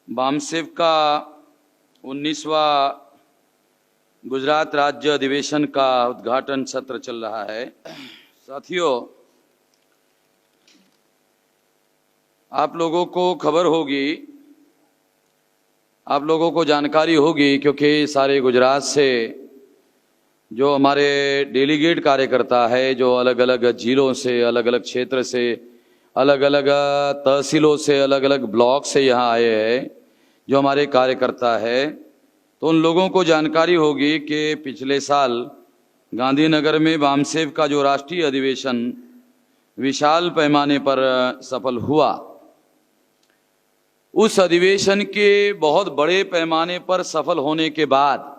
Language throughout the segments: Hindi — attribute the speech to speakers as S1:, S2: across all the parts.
S1: बामसेव का 19वां गुजरात राज्य अधिवेशन का उद्घाटन सत्र चल रहा है। साथियों, आप लोगों को खबर होगी, आप लोगों को जानकारी होगी, क्योंकि सारे गुजरात से जो हमारे डेलीगेट कार्यकर्ता है, जो अलग अलग जिलों से, अलग अलग क्षेत्र से, अलग अलग तहसीलों से, अलग अलग ब्लॉक से यहाँ आए हैं, जो हमारे कार्यकर्ता है, तो उन लोगों को जानकारी होगी कि पिछले साल गांधीनगर में बामसेव का जो राष्ट्रीय अधिवेशन विशाल पैमाने पर सफल हुआ, उस अधिवेशन के बहुत बड़े पैमाने पर सफल होने के बाद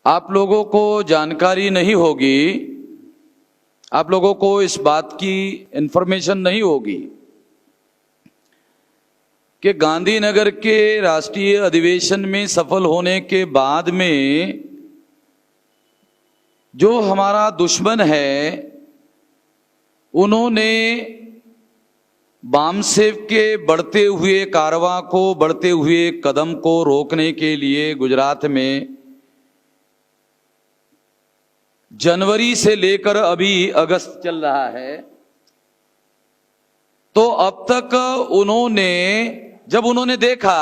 S1: आप लोगों को जानकारी नहीं होगी, आप लोगों को इस बात की इंफॉर्मेशन नहीं होगी कि गांधीनगर के राष्ट्रीय अधिवेशन में सफल होने के बाद में जो हमारा दुश्मन है, उन्होंने बामसेव के बढ़ते हुए कारवां को, बढ़ते हुए कदम को रोकने के लिए गुजरात में जनवरी से लेकर अभी अगस्त चल रहा है, तो अब तक जब उन्होंने देखा,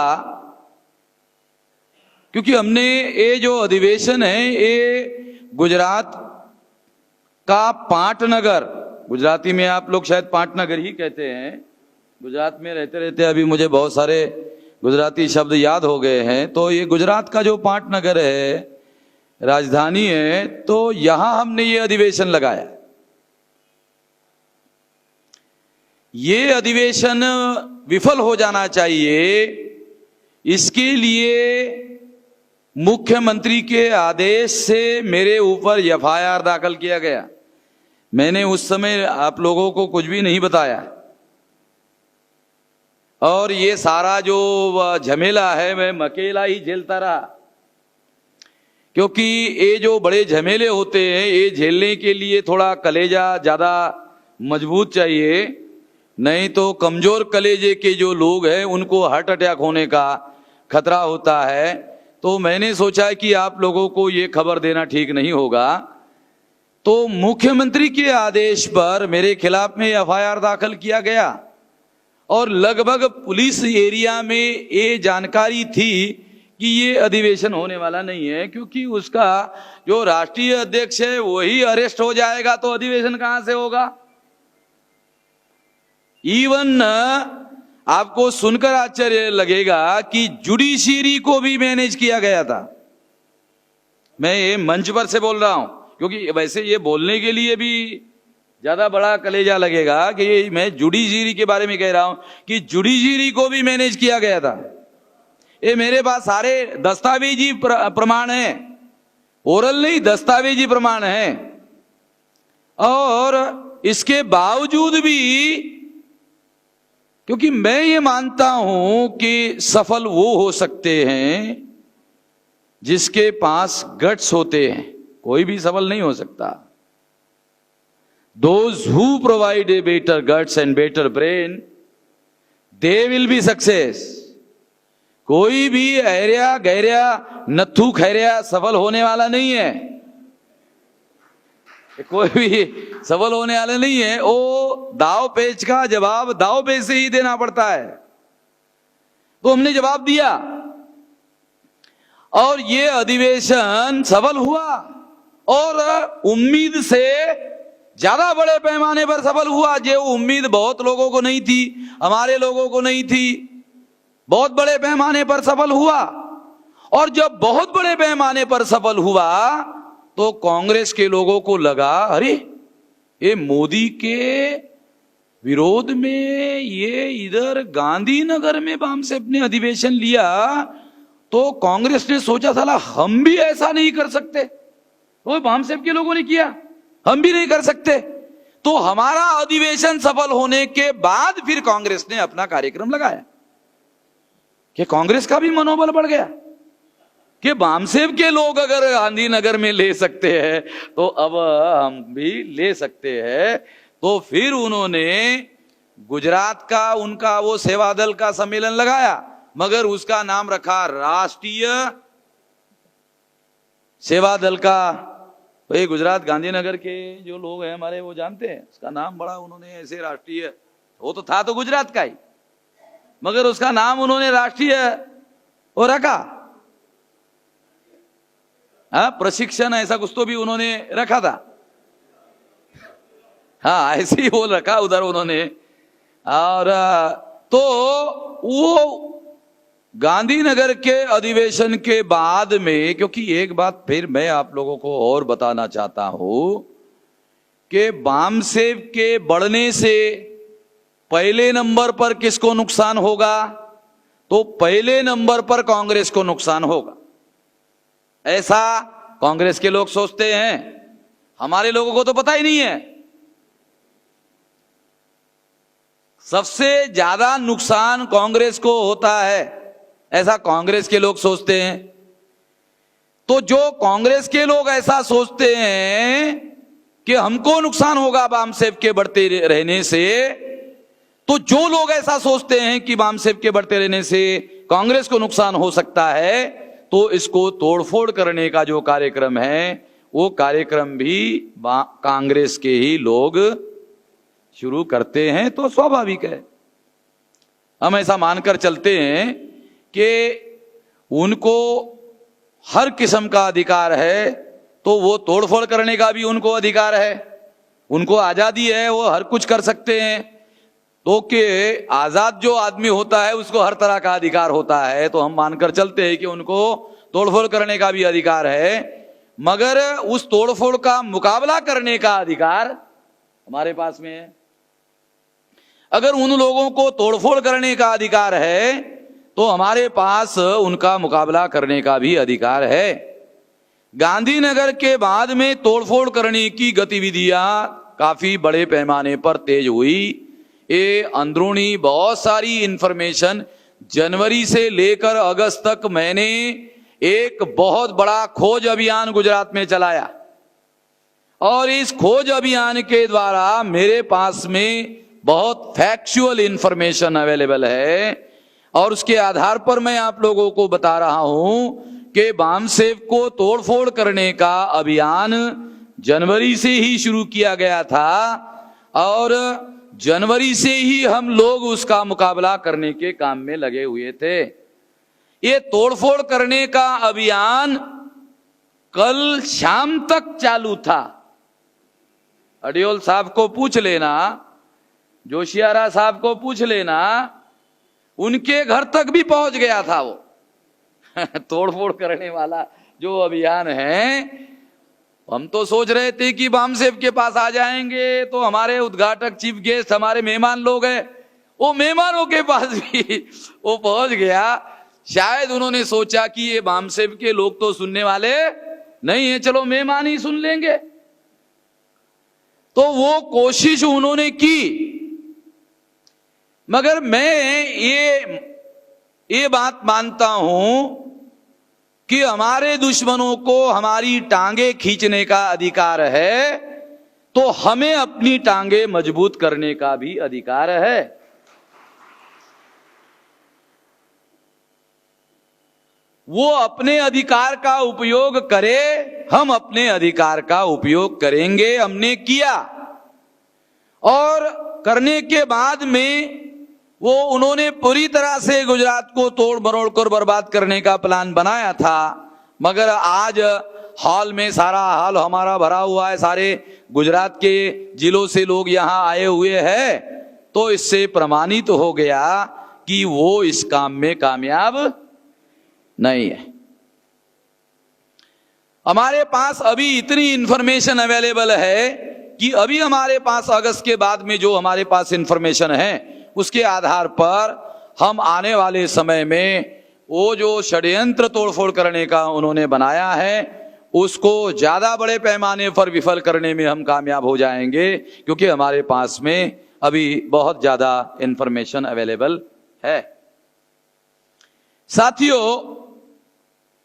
S1: क्योंकि हमने ये जो अधिवेशन है ये गुजरात का पाटनगर, गुजराती में आप लोग शायद पाटनगर ही कहते हैं, गुजरात में रहते रहते अभी मुझे बहुत सारे गुजराती शब्द याद हो गए हैं, तो ये गुजरात का जो पाटनगर है, राजधानी है, तो यहां हमने ये अधिवेशन लगाया। ये अधिवेशन विफल हो जाना चाहिए, इसके लिए मुख्यमंत्री के आदेश से मेरे ऊपर एफआईआर दाखिल किया गया। मैंने उस समय आप लोगों को कुछ भी नहीं बताया, और ये सारा जो झमेला है मैं अकेला ही झेलता रहा, क्योंकि ये जो बड़े झमेले होते हैं, ये झेलने के लिए थोड़ा कलेजा ज़्यादा मजबूत चाहिए, नहीं तो कमजोर कलेजे के जो लोग हैं उनको हार्ट अटैक होने का खतरा होता है। तो मैंने सोचा कि आप लोगों को ये खबर देना ठीक नहीं होगा, तो मुख्यमंत्री के आदेश पर मेरे खिलाफ में एफआईआर दाखिल किया गया, और लगभग पुलिस एरिया में ये जानकारी थी कि ये अधिवेशन होने वाला नहीं है, क्योंकि उसका जो राष्ट्रीय अध्यक्ष है वही अरेस्ट हो जाएगा, तो अधिवेशन कहां से होगा। इवन आपको सुनकर आश्चर्य लगेगा कि जुडिशियरी को भी मैनेज किया गया था। मैं ये मंच पर से बोल रहा हूं, क्योंकि वैसे ये बोलने के लिए भी ज्यादा बड़ा कलेजा लगेगा कि मैं जुडिशियरी के बारे में कह रहा हूं कि जुडिशियरी को भी मैनेज किया गया था। ये मेरे पास सारे दस्तावेजी प्रमाण हैं, ओरल नहीं, दस्तावेजी प्रमाण हैं, और इसके बावजूद भी, क्योंकि मैं ये मानता हूं कि सफल वो हो सकते हैं जिसके पास गट्स होते हैं, कोई भी सफल नहीं हो सकता। Those who provide a better guts and better brain, they will be success. कोई भी ऐरिया गैरिया नत्थू खैरिया सफल होने वाला नहीं है, कोई भी सफल होने वाला नहीं है। वो दाव पेच का जवाब दाव पेच से ही देना पड़ता है, तो हमने जवाब दिया, और ये अधिवेशन सफल हुआ, और उम्मीद से ज्यादा बड़े पैमाने पर सफल हुआ। जो उम्मीद बहुत लोगों को नहीं थी, हमारे लोगों को नहीं थी, बहुत बड़े पैमाने पर सफल हुआ। और जब बहुत बड़े पैमाने पर सफल हुआ तो कांग्रेस के लोगों को लगा, अरे ये मोदी के विरोध में ये इधर गांधीनगर में बामसेव ने अधिवेशन लिया, तो कांग्रेस ने सोचा साला हम भी ऐसा नहीं कर सकते, वो बामसेव के लोगों ने किया, हम भी नहीं कर सकते। तो हमारा अधिवेशन सफल होने के बाद फिर कांग्रेस ने अपना कार्यक्रम लगाया, कि कांग्रेस का भी मनोबल बढ़ गया कि बामसेव के लोग अगर गांधीनगर में ले सकते हैं तो अब हम भी ले सकते हैं। तो फिर उन्होंने गुजरात का उनका वो सेवा दल का सम्मेलन लगाया, मगर उसका नाम रखा राष्ट्रीय सेवा दल का। तो ये गुजरात गांधीनगर के जो लोग हैं हमारे, वो जानते हैं उसका नाम बड़ा उन्होंने ऐसे राष्ट्रीय, वो तो था तो गुजरात का ही, मगर उसका नाम उन्होंने राष्ट्रीय वो रखा। हाँ, प्रशिक्षण ऐसा कुछ तो भी उन्होंने रखा था। हाँ, ऐसे ही वो रखा उधर उन्होंने। और तो वो गांधीनगर के अधिवेशन के बाद में, क्योंकि एक बात फिर मैं आप लोगों को और बताना चाहता हूं कि वामसेव के बढ़ने से पहले नंबर पर किसको नुकसान होगा? तो पहले नंबर पर कांग्रेस को नुकसान होगा, ऐसा कांग्रेस के लोग सोचते हैं। हमारे लोगों को तो पता ही नहीं है। सबसे ज्यादा नुकसान कांग्रेस को होता है, ऐसा कांग्रेस के लोग सोचते हैं। तो जो कांग्रेस के लोग ऐसा सोचते हैं कि हमको नुकसान होगा वामसेव के बढ़ते रहने से, तो जो लोग ऐसा सोचते हैं कि वामसेव के बढ़ते रहने से कांग्रेस को नुकसान हो सकता है, तो इसको तोड़फोड़ करने का जो कार्यक्रम है, वो कार्यक्रम भी कांग्रेस के ही लोग शुरू करते हैं। तो स्वाभाविक है, हम ऐसा मानकर चलते हैं कि उनको हर किस्म का अधिकार है, तो वो तोड़फोड़ करने का भी उनको अधिकार है। उनको आजादी है, वो हर कुछ कर सकते हैं। तो कि आजाद जो आदमी होता है उसको हर तरह का अधिकार होता है, तो हम मानकर चलते हैं कि उनको तोड़फोड़ करने का भी अधिकार है, मगर उस तोड़फोड़ का मुकाबला करने का अधिकार हमारे पास में है। अगर उन लोगों को तोड़फोड़ करने का अधिकार है, तो हमारे पास उनका मुकाबला करने का भी अधिकार है। गांधीनगर के बाद में तोड़फोड़ करने की गतिविधियां काफी बड़े पैमाने पर तेज हुई। ये अंदरूनी बहुत सारी इंफॉर्मेशन, जनवरी से लेकर अगस्त तक मैंने एक बहुत बड़ा खोज अभियान गुजरात में चलाया, और इस खोज अभियान के द्वारा मेरे पास में बहुत फैक्चुअल इंफॉर्मेशन अवेलेबल है, और उसके आधार पर मैं आप लोगों को बता रहा हूं कि वामसेव को तोड़फोड़ करने का अभियान जनवरी से ही शुरू किया गया था, और जनवरी से ही हम लोग उसका मुकाबला करने के काम में लगे हुए थे। ये तोड़फोड़ करने का अभियान कल शाम तक चालू था। अडियोल साहब को पूछ लेना, जोशियारा साहब को पूछ लेना, उनके घर तक भी पहुंच गया था वो तोड़फोड़ करने वाला जो अभियान है। हम तो सोच रहे थे कि वामसेव के पास आ जाएंगे तो हमारे उद्घाटक चीफ गेस्ट, हमारे मेहमान लोग हैं, वो मेहमानों के पास भी वो पहुंच गया। शायद उन्होंने सोचा कि ये वामसेव के लोग तो सुनने वाले नहीं है, चलो मेहमान ही सुन लेंगे। तो वो कोशिश उन्होंने की, मगर मैं ये बात मानता हूं कि हमारे दुश्मनों को हमारी टांगे खींचने का अधिकार है, तो हमें अपनी टांगे मजबूत करने का भी अधिकार है। वो अपने अधिकार का उपयोग करे, हम अपने अधिकार का उपयोग करेंगे। हमने किया, और करने के बाद में वो उन्होंने पूरी तरह से गुजरात को तोड़ मरोड़ कर बर्बाद करने का प्लान बनाया था। मगर आज हॉल में सारा हॉल हमारा भरा हुआ है, सारे गुजरात के जिलों से लोग यहाँ आए हुए हैं, तो इससे प्रमाणित तो हो गया कि वो इस काम में कामयाब नहीं है। हमारे पास अभी इतनी इंफॉर्मेशन अवेलेबल है कि अभी हमारे पास अगस्त के बाद में जो हमारे पास इंफॉर्मेशन है, उसके आधार पर हम आने वाले समय में वो जो षड्यंत्र तोड़फोड़ करने का उन्होंने बनाया है, उसको ज्यादा बड़े पैमाने पर विफल करने में हम कामयाब हो जाएंगे, क्योंकि हमारे पास में अभी बहुत ज्यादा इंफॉर्मेशन अवेलेबल है। साथियों,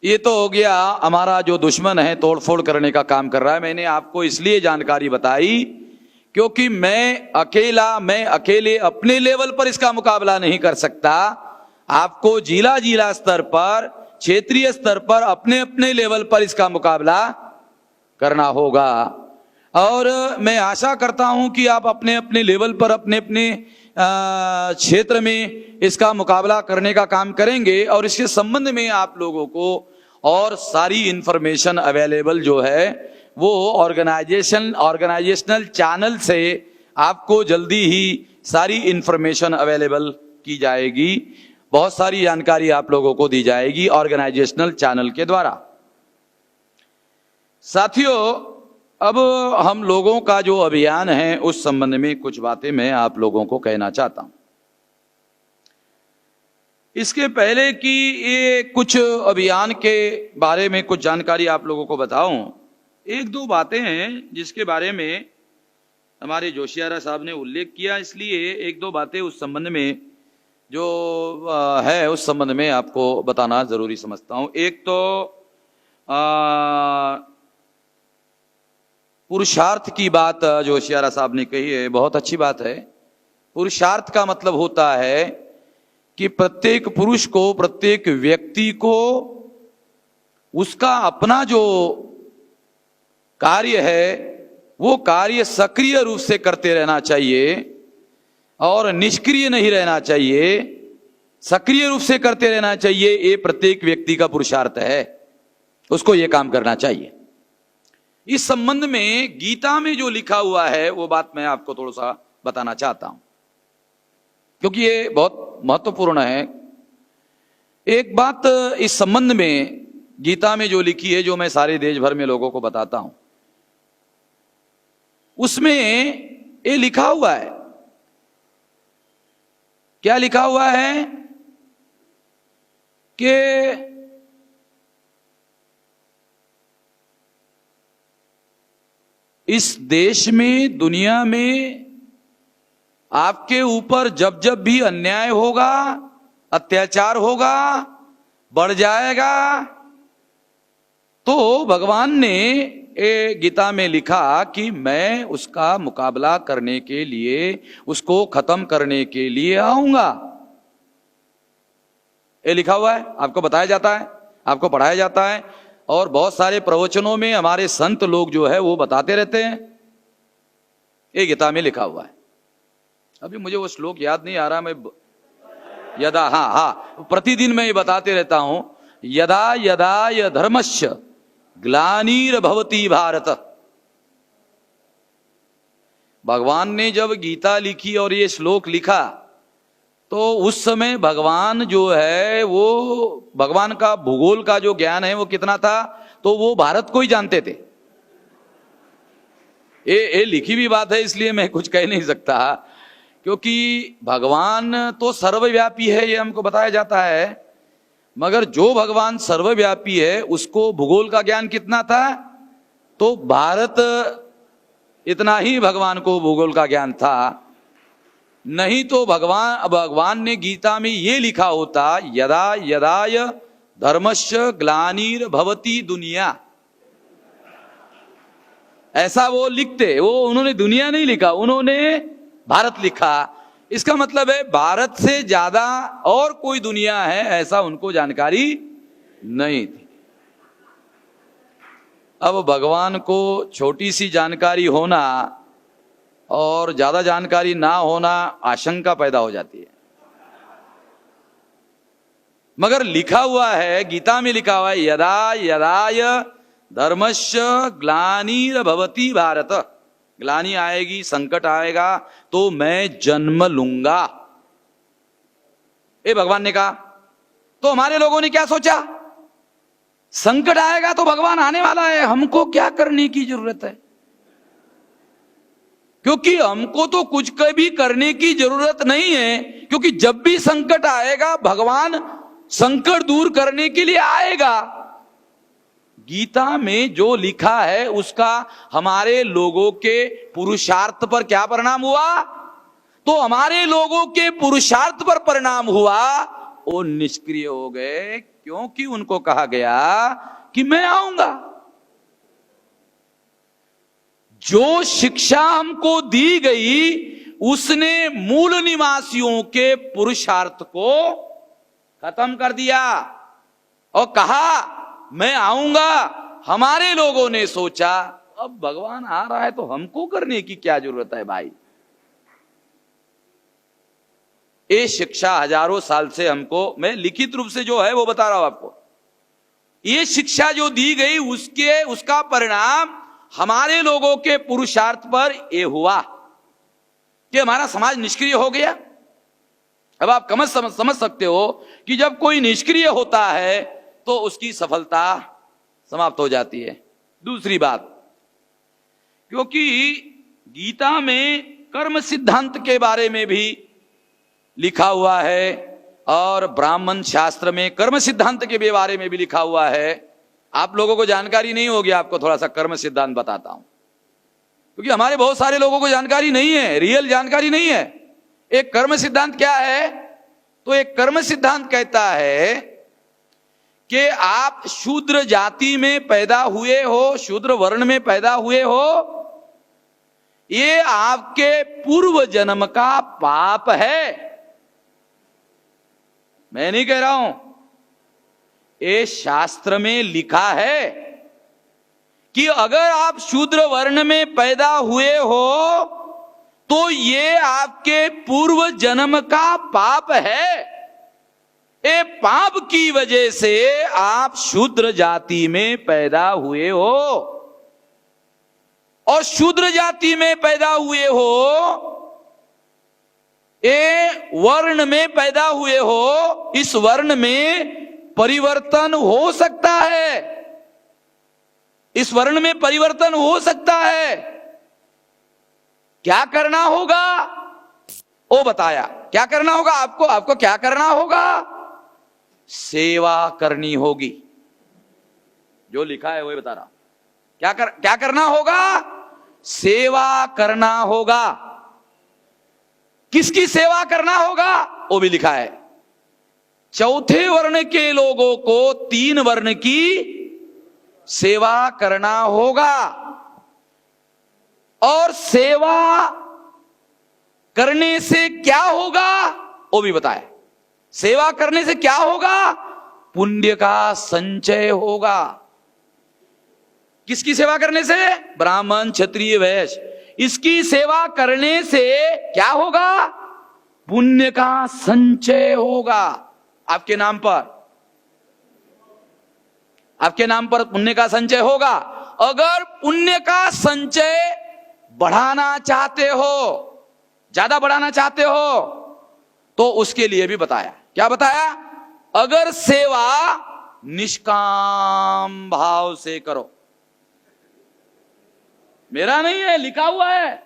S1: ये तो हो गया हमारा जो दुश्मन है तोड़फोड़ करने का काम कर रहा है। मैंने आपको इसलिए जानकारी बताई क्योंकि मैं अकेले अपने लेवल पर इसका मुकाबला नहीं कर सकता। आपको जिला स्तर पर, क्षेत्रीय स्तर पर अपने अपने लेवल पर इसका मुकाबला करना होगा। और मैं आशा करता हूं कि आप अपने अपने लेवल पर, अपने अपने क्षेत्र में इसका मुकाबला करने का काम करेंगे। और इसके संबंध में आप लोगों को और सारी इंफॉर्मेशन अवेलेबल जो है वो ऑर्गेनाइजेशनल चैनल से आपको जल्दी ही सारी इंफॉर्मेशन अवेलेबल की जाएगी। बहुत सारी जानकारी आप लोगों को दी जाएगी ऑर्गेनाइजेशनल चैनल के द्वारा। साथियों, अब हम लोगों का जो अभियान है उस संबंध में कुछ बातें मैं आप लोगों को कहना चाहता हूं। इसके पहले कि ये कुछ अभियान के बारे में कुछ जानकारी आप लोगों को बताऊं, एक दो बातें हैं जिसके बारे में हमारे जोशियारा साहब ने उल्लेख किया, इसलिए एक दो बातें उस संबंध में जो है उस संबंध में आपको बताना जरूरी समझता हूं। एक तो पुरुषार्थ की बात जोशियारा साहब ने कही है, बहुत अच्छी बात है। पुरुषार्थ का मतलब होता है कि प्रत्येक पुरुष को, प्रत्येक व्यक्ति को उसका अपना जो कार्य है वो कार्य सक्रिय रूप से करते रहना चाहिए और निष्क्रिय नहीं रहना चाहिए, सक्रिय रूप से करते रहना चाहिए। ये प्रत्येक व्यक्ति का पुरुषार्थ है, उसको ये काम करना चाहिए। इस संबंध में गीता में जो लिखा हुआ है वो बात मैं आपको थोड़ा सा बताना चाहता हूं, क्योंकि ये बहुत महत्वपूर्ण है। एक बात इस संबंध में गीता में जो लिखी है, जो मैं सारे देश भर में लोगों को बताता हूं, उसमें ये लिखा हुआ है। क्या लिखा हुआ है कि इस देश में, दुनिया में आपके ऊपर जब जब भी अन्याय होगा, अत्याचार होगा, बढ़ जाएगा, तो भगवान ने गीता में लिखा कि मैं उसका मुकाबला करने के लिए, उसको खत्म करने के लिए आऊंगा। ये लिखा हुआ है, आपको बताया जाता है, आपको पढ़ाया जाता है, और बहुत सारे प्रवचनों में हमारे संत लोग जो है वो बताते रहते हैं। ये गीता में लिखा हुआ है। अभी मुझे वो श्लोक याद नहीं आ रहा, मैं यदा, हाँ, प्रतिदिन मैं ये बताते रहता हूं, यदा यदा य धर्मस्य ग्लानिर्भवति भारत। भगवान ने जब गीता लिखी और ये श्लोक लिखा तो उस समय भगवान जो है वो, भगवान का भूगोल का जो ज्ञान है वो कितना था, तो वो भारत को ही जानते थे। ये लिखी भी बात है, इसलिए मैं कुछ कह नहीं सकता, क्योंकि भगवान तो सर्वव्यापी है, ये हमको बताया जाता है। मगर जो भगवान सर्वव्यापी है उसको भूगोल का ज्ञान कितना था, तो भारत इतना ही भगवान को भूगोल का ज्ञान था। नहीं तो भगवान ने गीता में ये लिखा होता, यदा यदाय धर्मस्य ग्लानिर्भवति दुनिया, ऐसा वो लिखते। वो उन्होंने दुनिया नहीं लिखा, उन्होंने भारत लिखा। इसका मतलब है भारत से ज्यादा और कोई दुनिया है ऐसा उनको जानकारी नहीं थी। अब भगवान को छोटी सी जानकारी होना और ज्यादा जानकारी ना होना, आशंका पैदा हो जाती है। मगर लिखा हुआ है, गीता में लिखा हुआ है, यदा यदाय धर्मस्य ग्लानिर्भवति भारत, ग्लानि आएगी, संकट आएगा तो मैं जन्म लूंगा, ये भगवान ने कहा। तो हमारे लोगों ने क्या सोचा, संकट आएगा तो भगवान आने वाला है, हमको क्या करने की जरूरत है, क्योंकि हमको तो कुछ भी करने की जरूरत नहीं है, क्योंकि जब भी संकट आएगा भगवान संकट दूर करने के लिए आएगा। गीता में जो लिखा है उसका हमारे लोगों के पुरुषार्थ पर क्या परिणाम हुआ, तो हमारे लोगों के पुरुषार्थ पर परिणाम हुआ, वो निष्क्रिय हो गए, क्योंकि उनको कहा गया कि मैं आऊंगा। जो शिक्षा हमको दी गई उसने मूल निवासियों के पुरुषार्थ को खत्म कर दिया और कहा मैं आऊंगा। हमारे लोगों ने सोचा अब भगवान आ रहा है तो हमको करने की क्या जरूरत है भाई। ये शिक्षा हजारों साल से हमको, मैं लिखित रूप से जो है वो बता रहा हूं आपको, ये शिक्षा जो दी गई उसका परिणाम हमारे लोगों के पुरुषार्थ पर यह हुआ कि हमारा समाज निष्क्रिय हो गया। अब आप समझ सकते हो कि जब कोई निष्क्रिय होता है तो उसकी सफलता समाप्त हो जाती है। दूसरी बात, क्योंकि गीता में कर्म सिद्धांत के बारे में भी लिखा हुआ है और ब्राह्मण शास्त्र में कर्म सिद्धांत के बारे में भी लिखा हुआ है। आप लोगों को जानकारी नहीं होगी, आपको थोड़ा सा कर्म सिद्धांत बताता हूं, क्योंकि हमारे बहुत सारे लोगों को जानकारी नहीं है, रियल जानकारी नहीं है। एक कर्म सिद्धांत क्या है? तो एक कर्म सिद्धांत कहता है कि आप शूद्र जाति में पैदा हुए हो, शूद्र वर्ण में पैदा हुए हो, ये आपके पूर्व जन्म का पाप है। मैं नहीं कह रहा हूं, ये शास्त्र में लिखा है कि अगर आप शूद्र वर्ण में पैदा हुए हो तो ये आपके पूर्व जन्म का पाप है। ये पाप की वजह से आप शूद्र जाति में पैदा हुए हो, और शूद्र जाति में पैदा हुए हो, ये वर्ण में पैदा हुए हो, इस वर्ण में परिवर्तन हो सकता है, इस वर्ण में परिवर्तन हो सकता है। क्या करना होगा वो बताया। क्या करना होगा आपको क्या करना होगा? सेवा करनी होगी। जो लिखा है वही बता रहा। क्या करना होगा? सेवा करना होगा। किसकी सेवा करना होगा वो भी लिखा है। चौथे वर्ण के लोगों को तीन वर्ण की सेवा करना होगा, और सेवा करने से क्या होगा वो भी बताया। सेवा करने से क्या होगा? पुण्य का संचय होगा। किसकी सेवा करने से? ब्राह्मण, क्षत्रिय, वैश्य। इसकी सेवा करने से क्या होगा? पुण्य का संचय होगा। आपके नाम पर पुण्य का संचय होगा। अगर पुण्य का संचय बढ़ाना चाहते हो, ज्यादा बढ़ाना चाहते हो, तो उसके लिए भी बताया। क्या बताया? अगर सेवा निष्काम भाव से करो। मेरा नहीं है, लिखा हुआ है।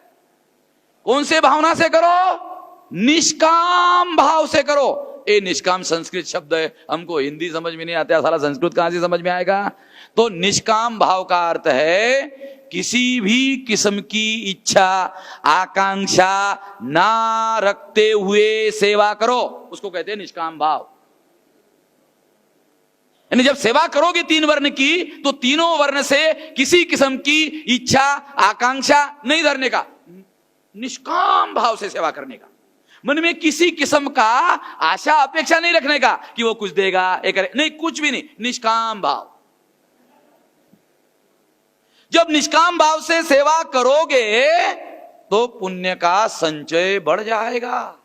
S1: कौन से भावना से करो? निष्काम भाव से करो। ये निष्काम संस्कृत शब्द है, हमको हिंदी समझ में नहीं आता, सारा संस्कृत कहां से समझ में आएगा? तो निष्काम भाव का अर्थ है किसी भी किस्म की इच्छा आकांक्षा ना रखते हुए सेवा करो, उसको कहते हैं निष्काम भाव। यानी जब सेवा करोगे तीन वर्ण की, तो तीनों वर्ण से किसी किस्म की इच्छा आकांक्षा नहीं धरने का, निष्काम भाव से सेवा करने का। मन में किसी किस्म का आशा अपेक्षा नहीं रखने का कि वो कुछ देगा, ये करे, नहीं, कुछ भी नहीं, निष्काम भाव। जब निष्काम भाव से सेवा करोगे तो पुण्य का संचय बढ़ जाएगा।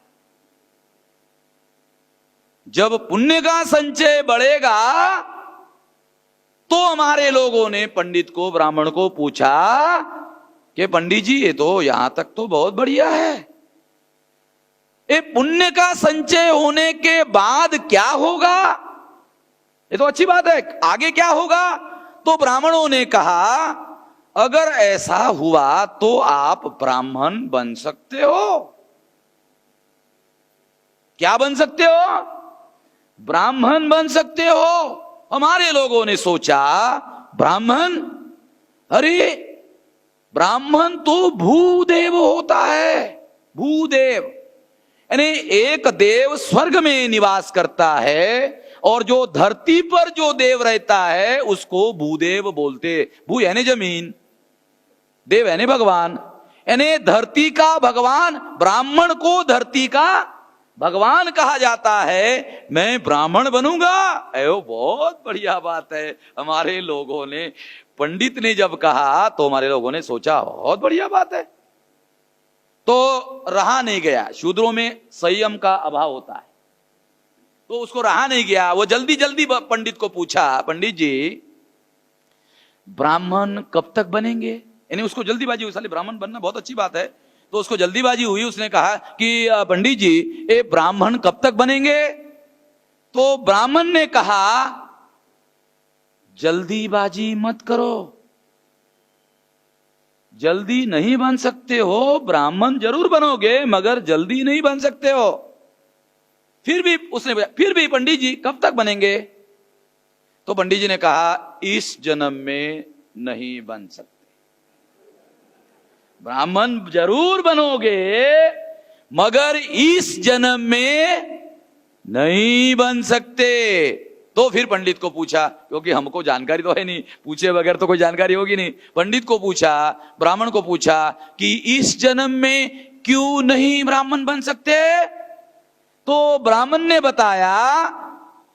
S1: जब पुण्य का संचय बढ़ेगा तो हमारे लोगों ने पंडित को, ब्राह्मण को पूछा कि पंडित जी ये तो यहां तक तो बहुत बढ़िया है, ये पुण्य का संचय होने के बाद क्या होगा? ये तो अच्छी बात है, आगे क्या होगा? तो ब्राह्मणों ने कहा अगर ऐसा हुआ तो आप ब्राह्मण बन सकते हो। क्या बन सकते हो? ब्राह्मण बन सकते हो। हमारे लोगों ने सोचा ब्राह्मण, अरे ब्राह्मण तो भूदेव होता है। भूदेव यानी एक देव स्वर्ग में निवास करता है, और जो धरती पर जो देव रहता है उसको भूदेव बोलते। भू यानी जमीन, देव यानी भगवान, यानी धरती का भगवान, ब्राह्मण को धरती का भगवान कहा जाता है। मैं ब्राह्मण बनूंगा, अयो बहुत बढ़िया बात है। हमारे लोगों ने, पंडित ने जब कहा तो हमारे लोगों ने सोचा बहुत बढ़िया बात है, तो रहा नहीं गया। शूद्रों में संयम का अभाव होता है, तो उसको रहा नहीं गया। वो जल्दी जल्दी पंडित को पूछा, पंडित जी ब्राह्मण कब तक बनेंगे? यानी उसको जल्दीबाजी हुई, साले ब्राह्मण बनना बहुत अच्छी बात है, तो उसको जल्दीबाजी हुई। उसने कहा कि पंडित जी ये ब्राह्मण कब तक बनेंगे? तो ब्राह्मण ने कहा जल्दीबाजी मत करो, जल्दी नहीं बन सकते हो, ब्राह्मण जरूर बनोगे मगर जल्दी नहीं बन सकते हो। फिर भी उसने, फिर भी पंडित जी कब तक बनेंगे? तो पंडित जी ने कहा इस जन्म में नहीं बन सकते, ब्राह्मण जरूर बनोगे मगर इस जन्म में नहीं बन सकते। तो फिर पंडित को पूछा, क्योंकि हमको जानकारी तो है नहीं, पूछे बगैर तो कोई जानकारी होगी नहीं। पंडित को पूछा, ब्राह्मण को पूछा कि इस जन्म में क्यों नहीं ब्राह्मण बन सकते? तो ब्राह्मण ने बताया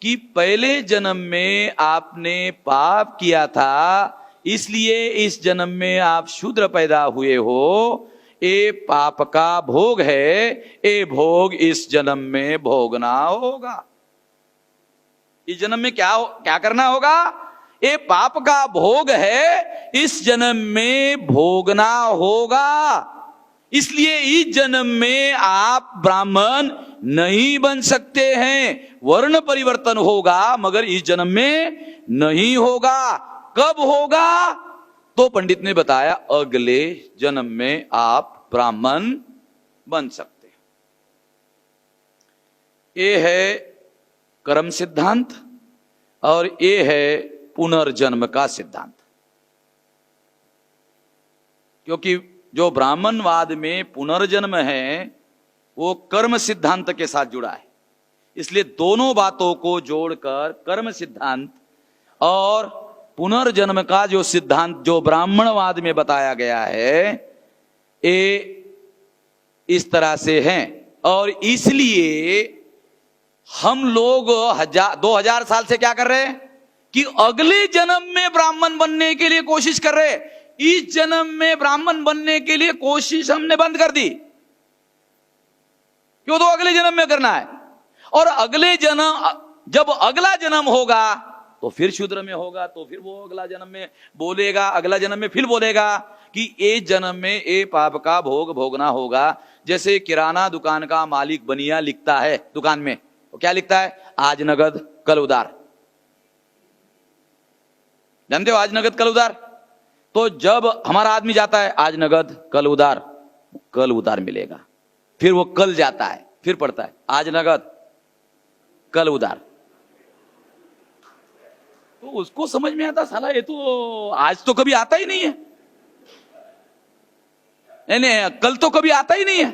S1: कि पहले जन्म में आपने पाप किया था, इसलिए इस जन्म में आप शूद्र पैदा हुए हो। ये पाप का भोग है, ये भोग इस जन्म में भोगना होगा। इस जन्म में क्या करना होगा? ये पाप का भोग है, इस जन्म में भोगना होगा। इसलिए इस जन्म में आप ब्राह्मण नहीं बन सकते हैं। वर्ण परिवर्तन होगा मगर इस जन्म में नहीं होगा। कब होगा? तो पंडित ने बताया अगले जन्म में आप ब्राह्मण बन सकते हैं। ये है कर्म सिद्धांत और ये है पुनर्जन्म का सिद्धांत। क्योंकि जो ब्राह्मणवाद में पुनर्जन्म है वो कर्म सिद्धांत के साथ जुड़ा है, इसलिए दोनों बातों को जोड़कर कर्म सिद्धांत और पुनर्जन्म का जो सिद्धांत जो ब्राह्मणवाद में बताया गया है, ये इस तरह से हैं। और इसलिए हम लोग 2000 साल से क्या कर रहे हैं कि अगले जन्म में ब्राह्मण बनने के लिए कोशिश कर रहे हैं। इस जन्म में ब्राह्मण बनने के लिए कोशिश हमने बंद कर दी। क्यों? तो अगले जन्म में करना है, और अगले जन्म, जब अगला जन्म होगा तो फिर शूद्र में होगा, तो फिर वो अगला जन्म में बोलेगा, अगला जन्म में फिर बोलेगा कि ए जन्म में ए पाप का भोग भोगना होगा। जैसे किराना दुकान का मालिक बनिया लिखता है दुकान में, वो क्या लिखता है? आज नगद कल उधार। जानते हो आज नगद कल उधार? तो जब हमारा आदमी जाता है आज नगद कल उधार मिलेगा, फिर वो कल जाता है, फिर पढ़ता है आज नगद कल उधार, तो उसको समझ में आता साला ये तो आज तो कभी आता ही नहीं है, नहीं कल तो कभी आता ही नहीं है,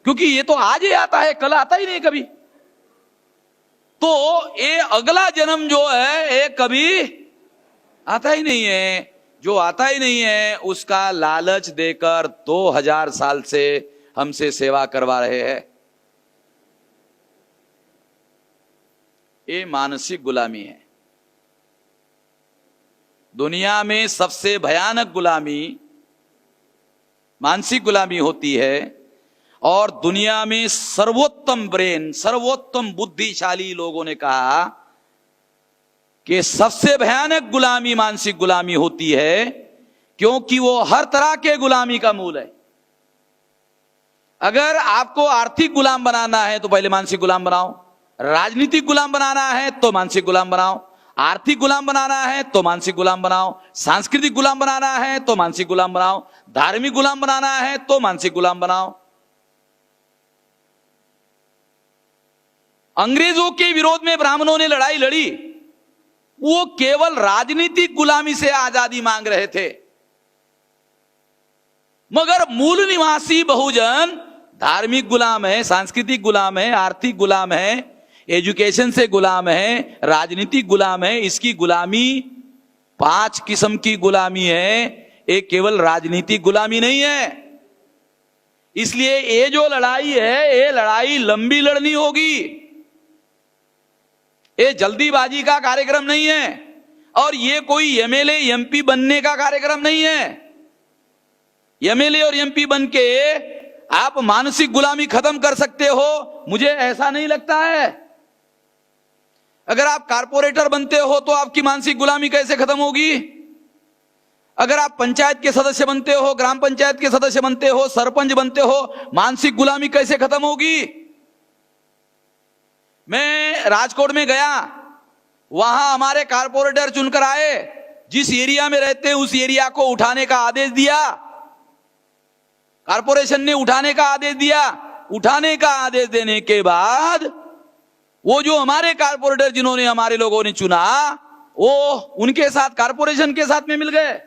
S1: क्योंकि ये तो आज ही आता है, कल आता ही नहीं कभी। तो ये अगला जन्म जो है ये कभी आता ही नहीं है। जो आता ही नहीं है उसका लालच देकर 2000 साल से हमसे सेवा करवा रहे हैं। ये मानसिक गुलामी है। दुनिया में सबसे भयानक गुलामी मानसिक गुलामी होती है, और दुनिया में सर्वोत्तम ब्रेन, सर्वोत्तम बुद्धिशाली लोगों ने कहा कि सबसे भयानक गुलामी मानसिक गुलामी होती है, क्योंकि वो हर तरह के गुलामी का मूल है। अगर आपको आर्थिक गुलाम बनाना है तो पहले मानसिक गुलाम बनाओ, राजनीतिक गुलाम बनाना है तो मानसिक गुलाम बनाओ, आर्थिक गुलाम बनाना है तो मानसिक गुलाम बनाओ, सांस्कृतिक गुलाम बनाना है तो मानसिक गुलाम बनाओ, धार्मिक गुलाम बनाना है तो मानसिक गुलाम बनाओ। अंग्रेजों के विरोध में ब्राह्मणों ने लड़ाई लड़ी, वो केवल राजनीतिक गुलामी से आजादी मांग रहे थे, मगर मूल निवासी बहुजन धार्मिक गुलाम है, सांस्कृतिक गुलाम है, आर्थिक गुलाम है, एजुकेशन से गुलाम है, राजनीतिक गुलाम है। इसकी गुलामी 5 किस्म की गुलामी है। एक केवल राजनीतिक गुलामी नहीं है। इसलिए ये जो लड़ाई है, ये लड़ाई लंबी लड़नी होगी। ये जल्दीबाजी का कार्यक्रम नहीं है और ये कोई एमएलए एमपी बनने का कार्यक्रम नहीं है। एमएलए और एमपी बन के आप मानसिक गुलामी खत्म कर सकते हो, मुझे ऐसा नहीं लगता है। अगर आप कारपोरेटर बनते हो तो आपकी मानसिक गुलामी कैसे खत्म होगी? अगर आप पंचायत के सदस्य बनते हो, ग्राम पंचायत के सदस्य बनते हो, सरपंच बनते हो, मानसिक गुलामी कैसे खत्म होगी? मैं राजकोट में गया, वहां हमारे कारपोरेटर चुनकर आए, जिस एरिया में रहते हैं उस एरिया को उठाने का आदेश दिया। कारपोरेशन ने उठाने का आदेश दिया। उठाने का आदेश देने के बाद वो जो हमारे कारपोरेटर जिन्होंने हमारे लोगों ने चुना, वो उनके साथ, कारपोरेशन के साथ में मिल गए।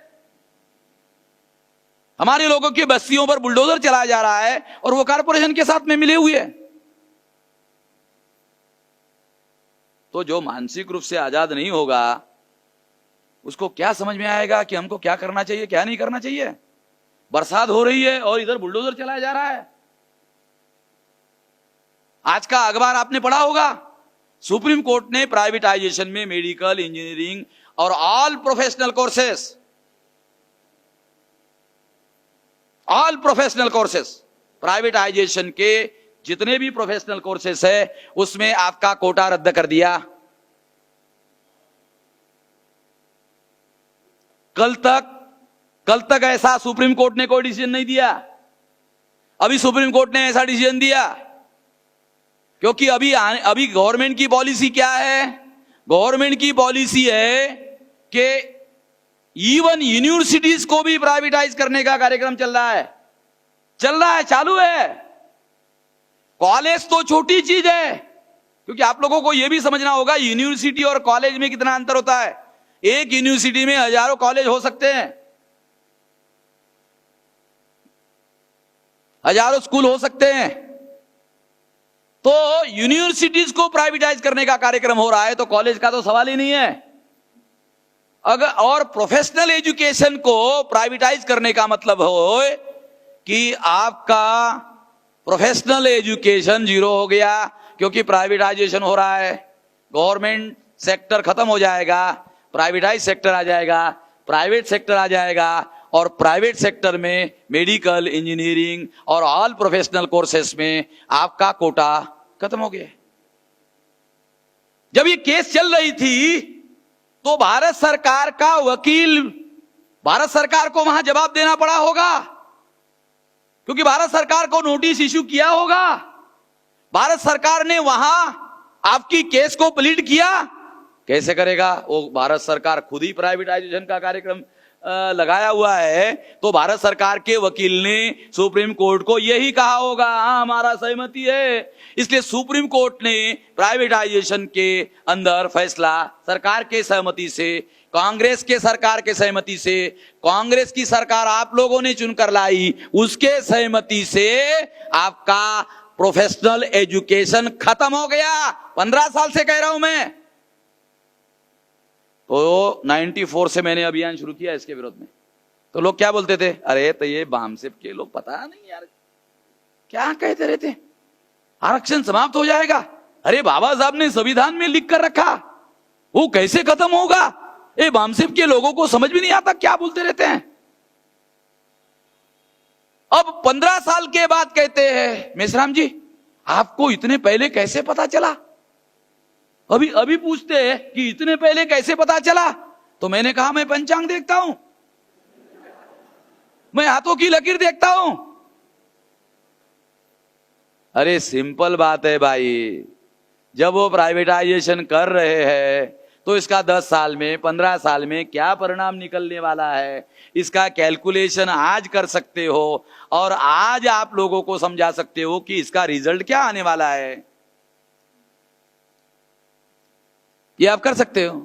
S1: हमारे लोगों की बस्तियों पर बुलडोजर चलाया जा रहा है और वो कारपोरेशन के साथ में मिले हुए हैं। तो जो मानसिक रूप से आजाद नहीं होगा उसको क्या समझ में आएगा कि हमको क्या करना चाहिए, क्या नहीं करना चाहिए? बरसात हो रही है और इधर बुलडोजर चलाया जा रहा है। आज का अखबार आपने पढ़ा होगा, सुप्रीम कोर्ट ने प्राइवेटाइजेशन में मेडिकल, इंजीनियरिंग और ऑल प्रोफेशनल कोर्सेस प्राइवेटाइजेशन के जितने भी प्रोफेशनल कोर्सेस है उसमें आपका कोटा रद्द कर दिया। कल तक ऐसा सुप्रीम कोर्ट ने कोई डिसीजन नहीं दिया। अभी सुप्रीम कोर्ट ने ऐसा डिसीजन दिया क्योंकि अभी गवर्नमेंट की पॉलिसी क्या है? गवर्नमेंट की पॉलिसी है कि इवन यूनिवर्सिटीज को भी प्राइवेटाइज करने का कार्यक्रम चल रहा है, चालू है। कॉलेज तो छोटी चीज है, क्योंकि आप लोगों को यह भी समझना होगा यूनिवर्सिटी और कॉलेज में कितना अंतर होता है। एक यूनिवर्सिटी में हजारों कॉलेज हो सकते हैं, हजारों स्कूल हो सकते हैं। तो यूनिवर्सिटीज को प्राइवेटाइज करने का कार्यक्रम हो रहा है तो कॉलेज का तो सवाल ही नहीं है। अगर और प्रोफेशनल एजुकेशन को प्राइवेटाइज करने का मतलब हो कि आपका प्रोफेशनल एजुकेशन जीरो हो गया, क्योंकि प्राइवेटाइजेशन हो रहा है। गवर्नमेंट सेक्टर खत्म हो जाएगा, प्राइवेटाइज सेक्टर आ जाएगा, प्राइवेट सेक्टर आ जाएगा और प्राइवेट सेक्टर में मेडिकल, इंजीनियरिंग और ऑल प्रोफेशनल कोर्सेस में आपका कोटा खत्म हो गया। जब ये केस चल रही थी तो भारत सरकार का वकील, भारत सरकार को वहां जवाब देना पड़ा होगा, क्योंकि भारत सरकार को नोटिस इश्यू किया होगा। भारत सरकार ने वहां आपकी केस को प्लीड किया, कैसे करेगा? वो भारत सरकार खुद ही प्राइवेटाइजेशन का कार्यक्रम लगाया हुआ है। तो भारत सरकार के वकील ने सुप्रीम कोर्ट को यही कहा होगा, हाँ हमारा सहमति है। इसलिए सुप्रीम कोर्ट ने प्राइवेटाइजेशन के अंदर फैसला सरकार के सहमति से, कांग्रेस के सरकार के सहमति से, कांग्रेस की सरकार आप लोगों ने चुनकर लाई, उसके सहमति से आपका प्रोफेशनल एजुकेशन खत्म हो गया। 15 साल से कह रहा हूं मैं। तो 94 से मैंने अभियान शुरू किया इसके विरोध में। तो लोग क्या बोलते थे, अरे तो ये बामसेप के लोग, पता नहीं यार क्या कहते रहते, आरक्षण समाप्त हो जाएगा। अरे बाबा साहब ने संविधान में लिख कर रखा, वो कैसे खत्म होगा? ये बामसेप के लोगों को समझ भी नहीं आता क्या बोलते रहते हैं। अब 15 साल के बाद कहते हैं, मेश्राम जी आपको इतने पहले कैसे पता चला? अभी पूछते हैं कि इतने पहले कैसे पता चला? तो मैंने कहा मैं पंचांग देखता हूं, मैं हाथों की लकीर देखता हूं। अरे सिंपल बात है भाई, जब वो प्राइवेटाइजेशन कर रहे हैं तो इसका 10 साल में, 15 साल में क्या परिणाम निकलने वाला है, इसका कैलकुलेशन आज कर सकते हो और आज आप लोगों को समझा सकते हो कि इसका रिजल्ट क्या आने वाला है। ये आप कर सकते हो।